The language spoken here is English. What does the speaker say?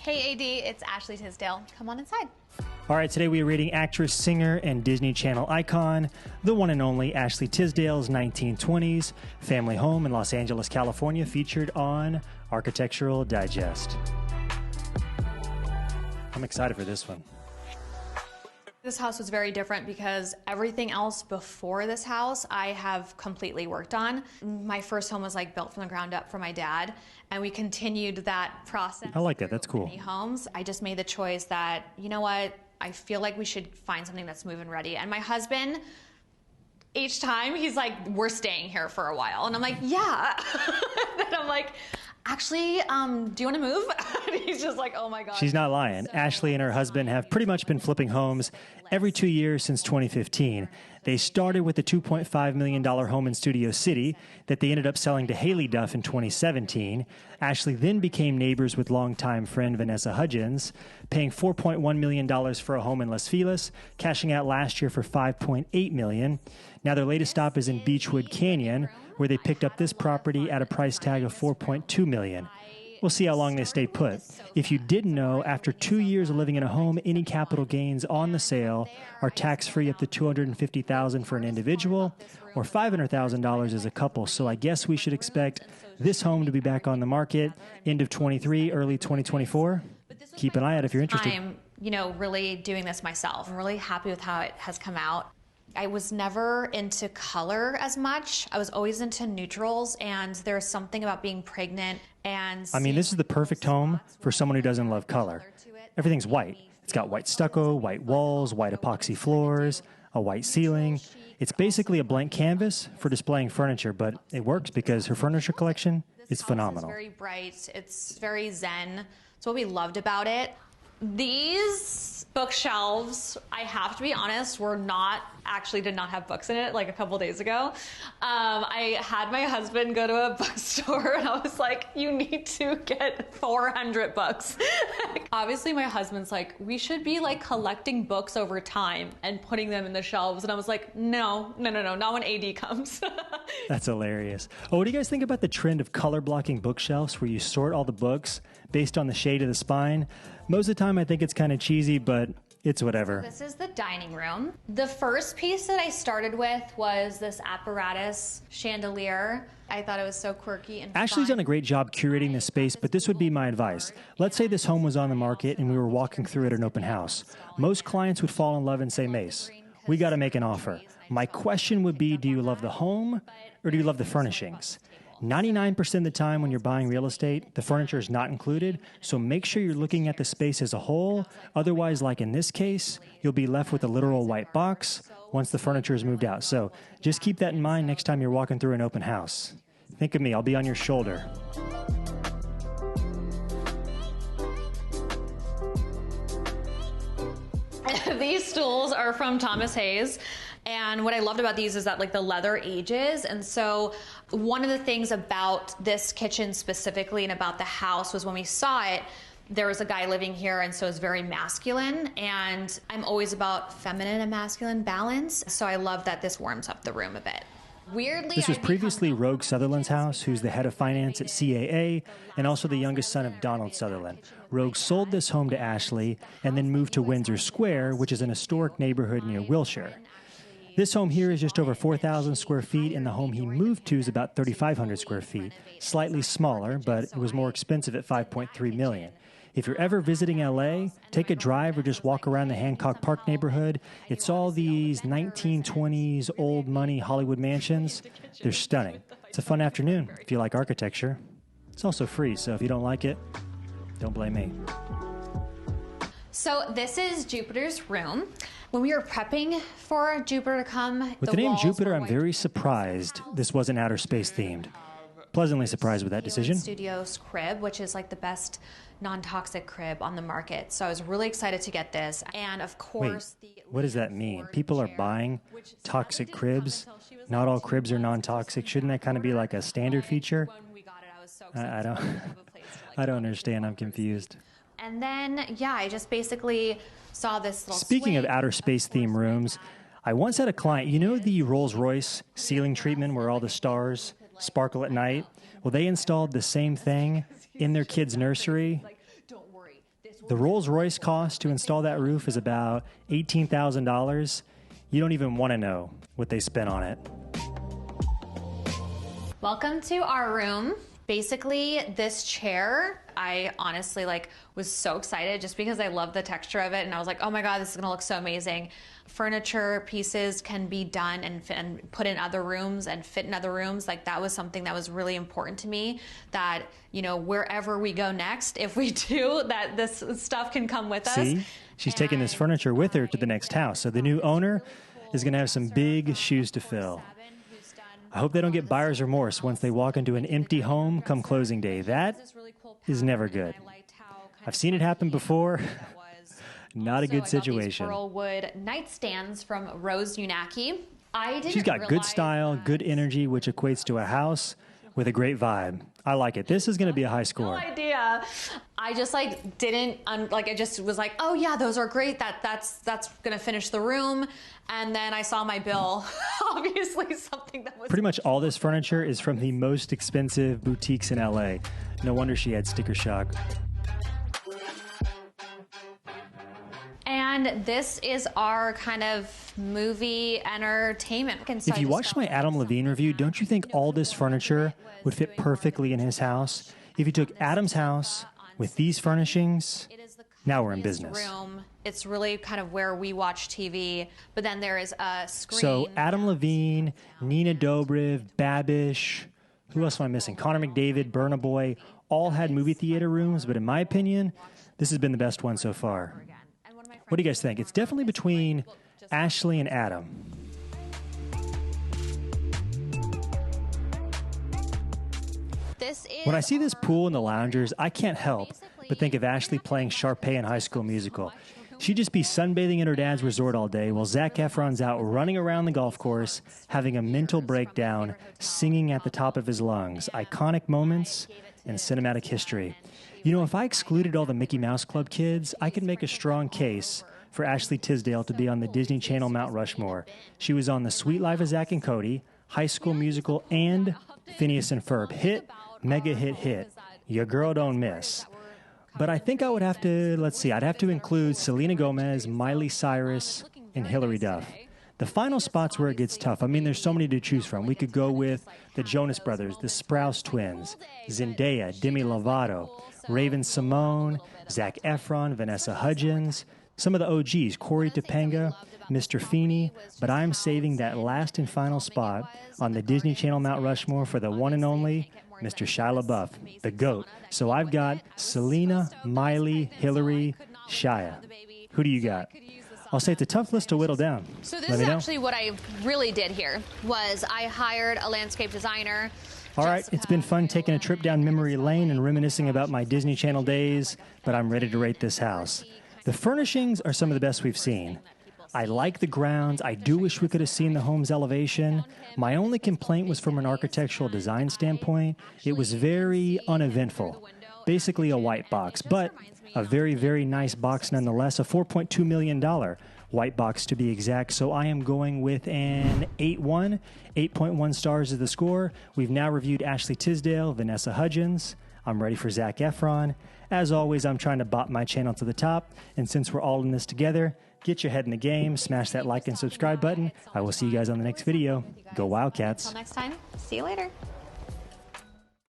Hey AD, it's Ashley Tisdale. Come on inside. All right, today we are reading actress, singer, and Disney Channel icon, the one and only Ashley Tisdale's 1920s family home in Los Angeles, California, featured on Architectural Digest. I'm excited for this one. This house was very different because everything else before this house I have completely worked on. My first home was like built from the ground up for my dad, and we continued that process. I like that. That's cool. Many homes. I just made the choice that, you know what, I feel like we should find something that's move-in ready. And my husband, each time he's like, we're staying here for a while. And I'm like, yeah. And I'm like, actually, do you want to move? And he's just like, oh my God. She's not lying. Ashley and her husband have pretty much been flipping homes every 2 years since 2015. They started with a $2.5 million home in Studio City that they ended up selling to Haley Duff in 2017. Ashley then became neighbors with longtime friend Vanessa Hudgens, paying $4.1 million for a home in Los Feliz, cashing out last year for $5.8 million. Now their latest stop is in Beechwood Canyon, where they picked up this property at a price tag of $4.2 million. We'll see how long they stay put. If you didn't know, after 2 years of living in a home, any capital gains on the sale are tax-free up to $250,000 for an individual or $500,000 as a couple. So I guess we should expect this home to be back on the market end of 23, early 2024. Keep an eye out if you're interested. I'm, really doing this myself. I'm really happy with how it has come out. I was never into color as much. I was always into neutrals, and there's something about being pregnant and... this is the perfect home for someone who doesn't love color. Everything's white. It's got white stucco, white walls, white epoxy floors, a white ceiling. It's basically a blank canvas for displaying furniture, but it works because her furniture collection is phenomenal. It's very bright. It's very zen. It's what we loved about it. These bookshelves, I have to be honest, did not have books in it like a couple days ago. I had my husband go to a bookstore and I was like, you need to get 400 books. Obviously my husband's like, we should be like collecting books over time and putting them in the shelves. And I was like, no, not when AD comes. That's hilarious. Oh, what do you guys think about the trend of color blocking bookshelves where you sort all the books based on the shade of the spine? Most of the time I think it's kind of cheesy, but it's whatever. This is the dining room. The first piece that I started with was this Apparatus Chandelier. I thought it was so quirky and Ashley's fun. done a great job curating this space, but this would be my advice. Let's say this home was on the market and we were walking through it at an open house. Most clients would fall in love and say, Mace, we got to make an offer. My question would be, do you love the home or do you love the furnishings? 99% of the time when you're buying real estate, the furniture is not included, so make sure you're looking at the space as a whole. Otherwise, like in this case, you'll be left with a literal white box once the furniture is moved out. So just keep that in mind next time you're walking through an open house. Think of me, I'll be on your shoulder. These stools are from Thomas Hayes. And what I loved about these is that like the leather ages. And so one of the things about this kitchen specifically and about the house was when we saw it, there was a guy living here, and so it's very masculine. And I'm always about feminine and masculine balance. So I love that this warms up the room a bit. Weirdly, this was previously Rogue Sutherland's house, who's the head of finance at CAA and also the youngest son of Donald Sutherland. Rogue sold this home to Ashley and then moved to Windsor Square, which is an historic neighborhood near Wilshire. This home here is just over 4,000 square feet, and the home he moved to is about 3,500 square feet. Slightly smaller, but it was more expensive at $5.3 million. If you're ever visiting LA, take a drive or just walk around the Hancock Park neighborhood. It's all these 1920s old money Hollywood mansions. They're stunning. It's a fun afternoon if you like architecture. It's also free, so if you don't like it, don't blame me. So this is Jupiter's room. When we were prepping for Jupiter to come, with the name Jupiter, I'm very surprised this wasn't outer space themed. Pleasantly surprised with that decision. Studios crib, which is like the best non-toxic crib on the market. So I was really excited to get this. And of course, what does that mean? People are buying toxic cribs? Not all cribs are non-toxic. Shouldn't that kind of be like a standard feature? I don't understand. I'm confused. And then, yeah, I just basically saw this little Speaking of outer space theme rooms, I once had a client, you know the Rolls-Royce ceiling treatment where all the stars sparkle at night? Well, they installed the same thing in their kid's nursery. The Rolls-Royce cost to install that roof is about $18,000. You don't even want to know what they spent on it. Welcome to our room. Basically, this chair, I honestly was so excited just because I love the texture of it, and I was like, oh my God, this is gonna look so amazing. Furniture pieces can be done and put in other rooms and fit in other rooms. That was something that was really important to me, that, wherever we go next, if we do, that this stuff can come with us. See, she's taking this furniture with her to the next house. So the new owner is gonna have some big shoes to fill. I hope they don't get buyer's remorse once they walk into an empty home come closing day. That is never good. I've seen it happen before. Not a good situation. Wood nightstands from Rose Unaki. She's got good style, good energy, which equates to a house with a great vibe. I like it. This is going to be a high score. No idea. I just didn't I just was like, oh yeah, those are great. That's going to finish the room. And then I saw my bill. Obviously something that was pretty much all this furniture is from the most expensive boutiques in LA. No wonder she had sticker shock. And this is our kind of movie entertainment. If you watched my Adam Levine review, don't you think all this furniture would fit perfectly in his house? If you took Adam's house with these furnishings, now we're in business. It's really kind of where we watch TV, but then there is a screen. So Adam Levine, Nina Dobrev, Babish, who else am I missing? Connor McDavid, Burna Boy, all had movie theater rooms, but in my opinion, this has been the best one so far. What do you guys think? It's definitely between Ashley and Adam. When I see this pool and the loungers, I can't help but think of Ashley playing Sharpay in High School Musical. She'd just be sunbathing in her dad's resort all day while Zac Efron's out running around the golf course, having a mental breakdown, singing at the top of his lungs. Iconic moments in cinematic history. If I excluded all the Mickey Mouse Club kids, I could make a strong case for Ashley Tisdale to be on the Disney Channel Mount Rushmore. She was on The Sweet Life of Zack and Cody, High School Musical, and Phineas and Ferb. Hit, mega hit. Your girl don't miss. But I think I would have to, I'd have to include Selena Gomez, Miley Cyrus, and Hilary Duff. The final spot's where it gets tough. There's so many to choose from. We could go with the Jonas Brothers, the Sprouse Twins, Zendaya, Demi Lovato, Raven-Symoné, Zac Efron, Vanessa Hudgens, some of the OGs, Corey Topanga, Mr. Feeney, but I'm saving that last and final spot on the Disney Channel Mount Rushmore for the one and only Mr. Shia LaBeouf, the GOAT. So I've got Selena, Miley, Hilary, Shia. Who do you got? I'll say it's a tough list to whittle down. So this is actually what I really did here, was I hired a landscape designer. All right, it's been fun taking a trip down memory lane and reminiscing about my Disney Channel days, but I'm ready to rate this house. The furnishings are some of the best we've seen. I like the grounds. I do wish we could have seen the home's elevation. My only complaint was from an architectural design standpoint. It was very uneventful. Basically a white box, but a very, very nice box nonetheless. A $4.2 million white box to be exact. So I am going with an 8.1. 8.1 stars is the score. We've now reviewed Ashley Tisdale, Vanessa Hudgens. I'm ready for Zac Efron. As always, I'm trying to bop my channel to the top. And since we're all in this together, get your head in the game, smash that like and subscribe button. I will see you guys on the next video. Go Wildcats. Until next time, see you later.